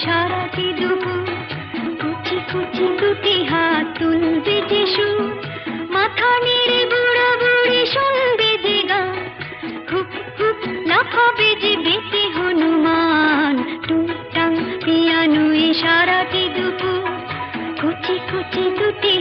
সারাটি দুপুর কুচি কুচি দুটি হাত তুলবে যে সুর মাথা নেড়ে বুড়া বুড়ি শুনবে যে গান হুপ হুপ লাফাবে যে বেঁচে হনুমান টুংটাং পিয়ানো সারাটি দুপুর কুচি কুচি দুটি